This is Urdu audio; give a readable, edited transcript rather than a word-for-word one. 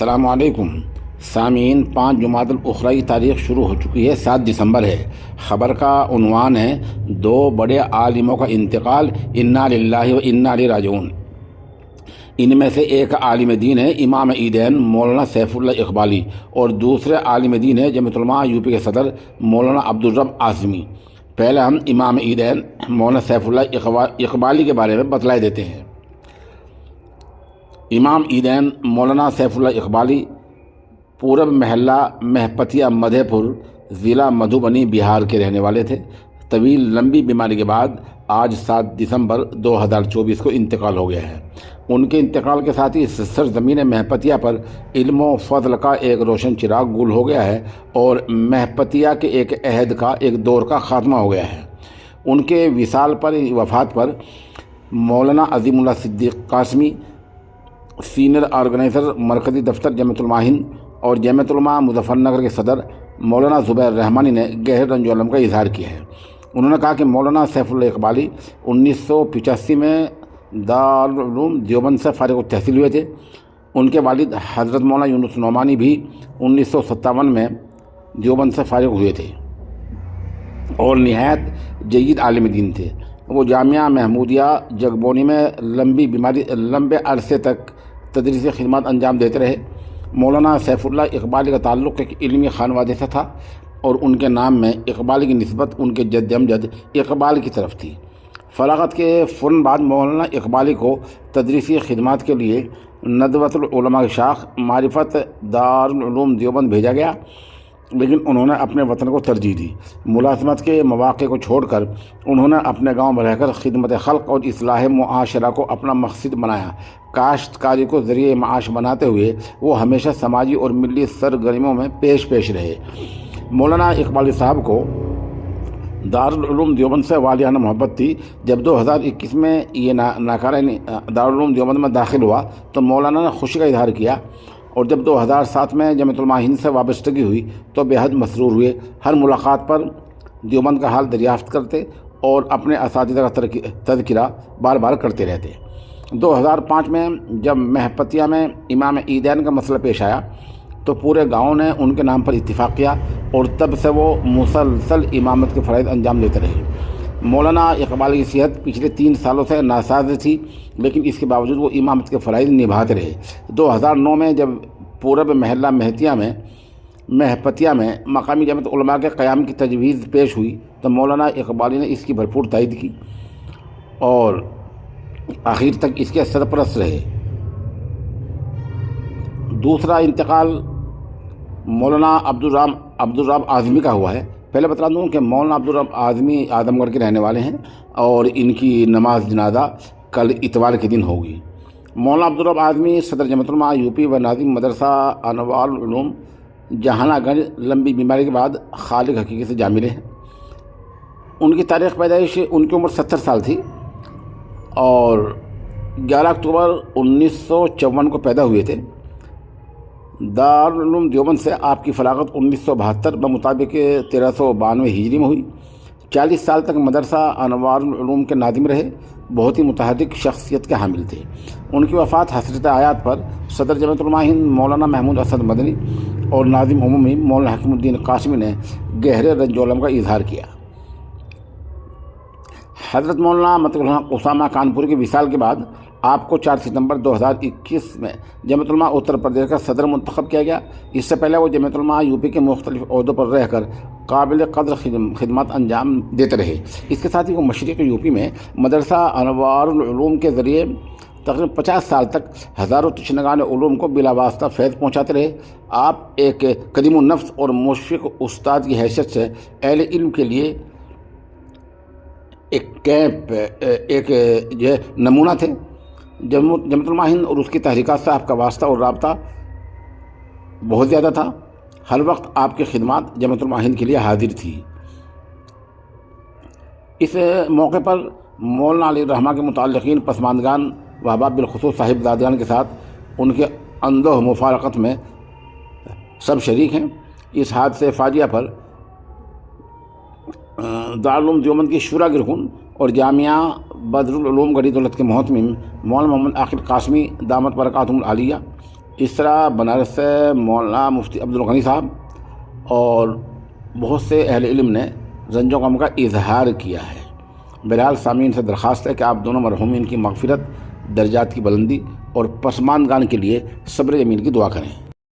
السلام علیکم سامعین، 5 جمادی الاخرى تاریخ شروع ہو چکی ہے، 7 دسمبر ہے۔ خبر کا عنوان ہے 2 بڑے عالموں کا انتقال، انا للہ و انا الیہ راجعون۔ ان میں سے ایک عالم دین ہے امام عیدین مولانا سیف اللہ اقبالی، اور دوسرے عالم دین ہے جمعیت علماء یوپی کے صدر مولانا عبدالرب اعظمی۔ پہلے ہم امام عیدین مولانا سیف اللہ اقبالی کے بارے میں بتلائے دیتے ہیں۔ امام عیدین مولانا سیف اللہ اقبالی پورب محلہ مہپتیا مدھے پور، ضلع مدھوبنی، بہار کے رہنے والے تھے۔ طویل لمبی بیماری کے بعد آج 7 دسمبر 2024 کو انتقال ہو گیا ہے۔ ان کے انتقال کے ساتھ ہی سرزمین مہپتیا پر علم و فضل کا ایک روشن چراغ گل ہو گیا ہے، اور مہپتیا کے ایک عہد کا، ایک دور کا خاتمہ ہو گیا ہے۔ ان کے وفات پر مولانا عظیم اللہ صدیق قاسمی، سینئر آرگنائزر مرکزی دفتر جمعیت علماء ہند اور جمعیت علماء مظفر نگر کے صدر مولانا زبیر رحمانی نے گہرے رنج و الم کا اظہار کیا ہے۔ انہوں نے کہا کہ مولانا سیف اللہ اقبالی 1985 میں دارالعلوم دیوبند سے فارغ التحصیل ہوئے تھے۔ ان کے والد حضرت مولانا یونس نعمانی بھی 1957 میں دیوبند سے فارغ ہوئے تھے اور نہایت جید عالم دین تھے۔ وہ جامعہ محمودیہ جگبونی میں لمبے عرصے تک تدریسی خدمات انجام دیتے رہے۔ مولانا سیف اللہ اقبالی کا تعلق ایک علمی خانوادے سے تھا، اور ان کے نام میں اقبالی کی نسبت ان کے جد امجد اقبال کی طرف تھی۔ فراغت کے فوراً بعد مولانا اقبالی کو تدریسی خدمات کے لیے ندوۃ العلماء کی شاخ معرفت دارالعلوم دیوبند بھیجا گیا، لیکن انہوں نے اپنے وطن کو ترجیح دی۔ ملازمت کے مواقع کو چھوڑ کر انہوں نے اپنے گاؤں میں رہ کر خدمت خلق اور اصلاح معاشرہ کو اپنا مقصد بنایا۔ کاشتکاری کو ذریعہ معاش بناتے ہوئے وہ ہمیشہ سماجی اور ملی سرگرمیوں میں پیش رہے۔ مولانا اقبالی صاحب کو دارالعلوم دیوبند سے والیانہ محبت تھی۔ جب 2021 میں یہ ناکارہ دارالعلوم دیوبند میں داخل ہوا تو مولانا نے خوشی کا اظہار کیا، اور جب 2007 میں جمعیت علماء ہند سے وابستگی ہوئی تو بے حد مسرور ہوئے۔ ہر ملاقات پر دیوبند کا حال دریافت کرتے اور اپنے اساتذہ کا تذکرہ بار بار کرتے رہتے۔ 2005 میں جب مہپتیا میں امام عیدین کا مسئلہ پیش آیا تو پورے گاؤں نے ان کے نام پر اتفاق کیا، اور تب سے وہ مسلسل امامت کے فرائض انجام دیتے رہے۔ مولانا اقبال کی صحت پچھلے 3 سالوں سے ناساز تھی، لیکن اس کے باوجود وہ امامت کے فرائض نبھاتے رہے۔ 2009 میں جب پورب محلہ مہپتیا میں مقامی جمعیت علماء کے قیام کی تجویز پیش ہوئی تو مولانا اقبالی نے اس کی بھرپور تائید کی اور آخر تک اس کے سرپرست رہے۔ دوسرا انتقال مولانا عبدالرب اعظمی کا ہوا ہے۔ پہلے بتا دوں کہ مولانا عبدالرب اعظمی اعظم گڑھ کے رہنے والے ہیں، اور ان کی نماز جنازہ کل اتوار کے دن ہوگی۔ مولانا عبدالرب اعظمی صدر جمعیت علماء یوپی و ناظم مدرسہ انوار العلوم جہانہ گنج لمبی بیماری کے بعد خالق حقیقی سے جا ملے ہیں۔ ان کی تاریخ پیدائش، ان کی عمر 70 سال تھی، اور 11 اکتوبر 1954 کو پیدا ہوئے تھے۔ دارالعلوم دیوبند سے آپ کی فراغت 1972 بمطابق 1392 ہجری میں ہوئی۔ 40 سال تک مدرسہ انوار العلوم کے ناظم رہے، بہت ہی متحرک شخصیت کے حامل تھے۔ ان کی وفات حسرت آیات پر صدر جمعیت علماء ہند مولانا محمود اسد مدنی اور ناظم عمومی مولانا حکیم الدین قاسمی نے گہرے رنج و الم کا اظہار کیا۔ حضرت مولانا مطلع اسامہ کانپوری کے وصال کے بعد آپ کو 4 ستمبر 2021 میں جمعیت علماء اتر پردیش کا صدر منتخب کیا گیا۔ اس سے پہلے وہ جمعیت علماء یوپی کے مختلف عہدوں پر رہ کر قابل قدر خدمات انجام دیتے رہے۔ اس کے ساتھ ہی وہ مشرقی یوپی میں مدرسہ انوار العلوم کے ذریعے تقریباً 50 سال تک ہزاروں تشنگان علوم کو بلا واسطہ فیض پہنچاتے رہے۔ آپ ایک قدیم النفس اور مشفق استاد کی حیثیت سے اہل علم کے لیے ایک نمونہ تھے۔ جمعیت علماء ہند اور اس کی تحریکات سے آپ کا واسطہ اور رابطہ بہت زیادہ تھا۔ ہر وقت آپ کی خدمات جمعیت علماء ہند کے لیے حاضر تھی۔ اس موقع پر مولانا علی الرحمہ کے متعلقین پسماندگان و احباب بالخصوص صاحب زادگان کے ساتھ ان کے اندوہ مفارقت میں سب شریک ہیں۔ اس حادثے فاجعہ پر دارالعلوم دیوبند کی شورا گرکن اور جامعہ بدر العلوم گڑھی دولت کے محتمم مولانا محمد عاقل قاسمی دامت برکاتہم العالیہ، اس طرح بنارس سے مولانا مفتی عبدالغنی صاحب اور بہت سے اہل علم نے رنج و غم کا اظہار کیا ہے۔ بہرحال سامعین سے درخواست ہے کہ آپ دونوں مرحومین کی مغفرت، درجات کی بلندی اور پسماندگان کے لیے صبر جمیل کی دعا کریں۔